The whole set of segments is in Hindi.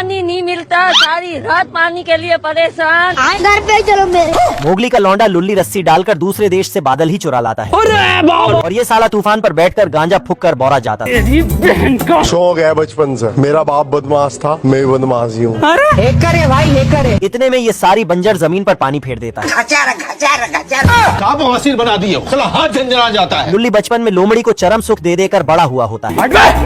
पानी नहीं मिलता, सारी रात पानी के लिए परेशान। घर पे चलो मेरे। मोगली का लौंडा लुल्ली रस्सी डालकर दूसरे देश से बादल ही चुरा लाता है और ये साला तूफान पर बैठकर गांजा फूंक कर बौरा जाता था। शौक है बचपन से, मेरा बाप बदमाश था, मैं भी बदमाश ही हूँ। इतने में ये सारी बंजर जमीन पर पानी फेर देता है। का बवासीर बना दिए, साला हाथ झंझना जाता है। लुल्ली बचपन में लोमड़ी को चरम सुख दे देकर बड़ा हुआ होता है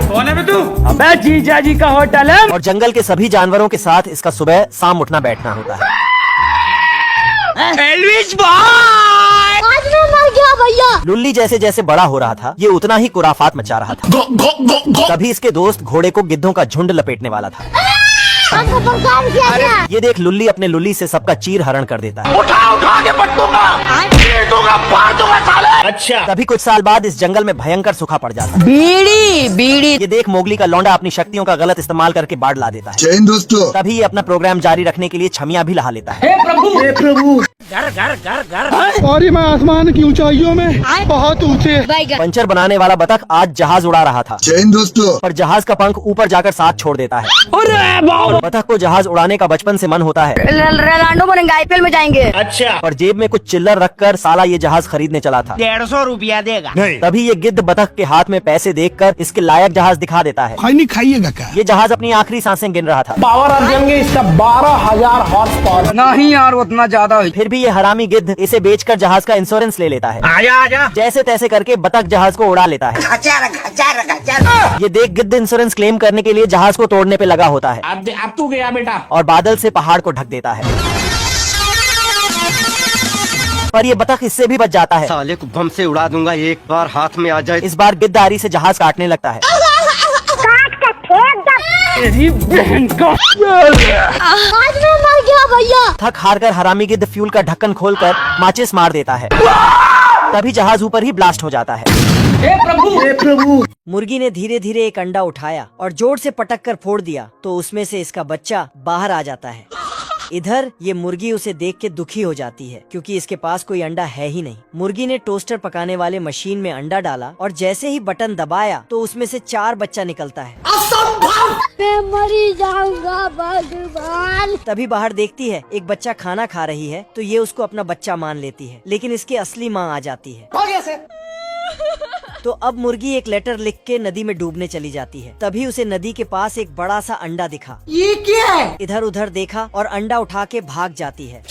कौन है बे तू? अबे जीजा जी का होटल है। और जंगल के सभी जानवरों के साथ इसका सुबह शाम उठना बैठना होता है। एल्विस भाई, आज मैं मर गया भैया। लुल्ली जैसे जैसे बड़ा हो रहा था ये उतना ही कुराफात मचा रहा था। तभी इसके दोस्त घोड़े को गिद्धों का झुंड लपेटने वाला था। आपको परेशान किया गया। ये देख लुल्ली अपने लुल्ली से सबका चीर हरण कर देता है। उठा के पट दूंगा, पीट दूंगा, फाड़ दूंगा साले। अच्छा, तभी कुछ साल बाद इस जंगल में भयंकर सूखा पड़ जाता है। बीड़ी ये देख मोगली का लौंडा अपनी शक्तियों का गलत इस्तेमाल करके बाढ़ ला देता है। जय हिंद दोस्तों। तभी ये अपना प्रोग्राम जारी रखने के लिए छमिया भी लहा लेता है। और मैं आसमान की ऊंचाइयों में बहुत ऊंचे। पंचर बनाने वाला बतख आज जहाज उड़ा रहा था जय हिंद दोस्तों। पर जहाज का पंख ऊपर जाकर साथ छोड़ देता है। बतख को जहाज उड़ाने का बचपन से मन होता है रोनाल्डो बनेंगे, IPL में जाएंगे। अच्छा, पर जेब में कुछ चिल्लर रखकर साला ये जहाज खरीदने चला था। 150 रुपया देगा। तभी ये गिद्ध बतख के हाथ में पैसे देखकर इसके लायक जहाज दिखा देता है। नहीं खाइएगा क्या? ये जहाज अपनी आखिरी सांसें गिन रहा था। पावर अर्जन के इसका 12,000 हॉर्स पावर। नहीं यार, उतना ज्यादा। फिर भी ये हरामी गिद्ध इसे बेचकर जहाज का इंश्योरेंस ले लेता है। आजा आजा। जैसे तैसे करके बतख जहाज को उड़ा लेता है। ये देख गिद्ध इंश्योरेंस क्लेम करने के लिए जहाज को तोड़ने पे लगा होता है अब तू गया बेटा। और बादल से पहाड़ को ढक देता है। पर ये बतख इससे भी बच जाता है। साले को बम से उड़ा दूंगा एक बार हाथ में आ जाए। इस बार गिद्ध आरी से जहाज काटने लगता है। तेरी बहन का। आज मैं मर गया भैया। थक हार कर हरामी गिद्ध फ्यूल का ढक्कन खोलकर माचिस मार देता है। तभी जहाज ऊपर ही ब्लास्ट हो जाता है। हे प्रभु। मुर्गी ने धीरे धीरे एक अंडा उठाया और जोर से पटक कर फोड़ दिया तो उसमें से इसका बच्चा बाहर आ जाता है। इधर ये मुर्गी उसे देख के दुखी हो जाती है क्योंकि इसके पास कोई अंडा है ही नहीं। मुर्गी ने टोस्टर पकाने वाले मशीन में अंडा डाला और जैसे ही बटन दबाया तो उसमें से 4 बच्चा निकलता है। मैं मरी जाऊंगा भगवान। तभी बाहर देखती है एक बच्चा खाना खा रही है तो ये उसको अपना बच्चा मान लेती है, लेकिन इसकी असली माँ आ जाती है। तो अब मुर्गी एक लेटर लिख के नदी में डूबने चली जाती है। तभी उसे नदी के पास एक बड़ा सा अंडा दिखा। ये क्या है? इधर उधर देखा और अंडा उठा के भाग जाती है।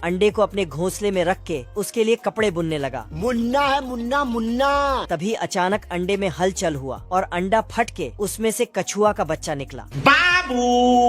अंडे को अपने घोंसले में रख के उसके लिए कपड़े बुनने लगा। मुन्ना है, मुन्ना मुन्ना। तभी अचानक अंडे में हलचल हुआ और अंडा फट के उसमें से कछुआ का बच्चा निकला। बाबू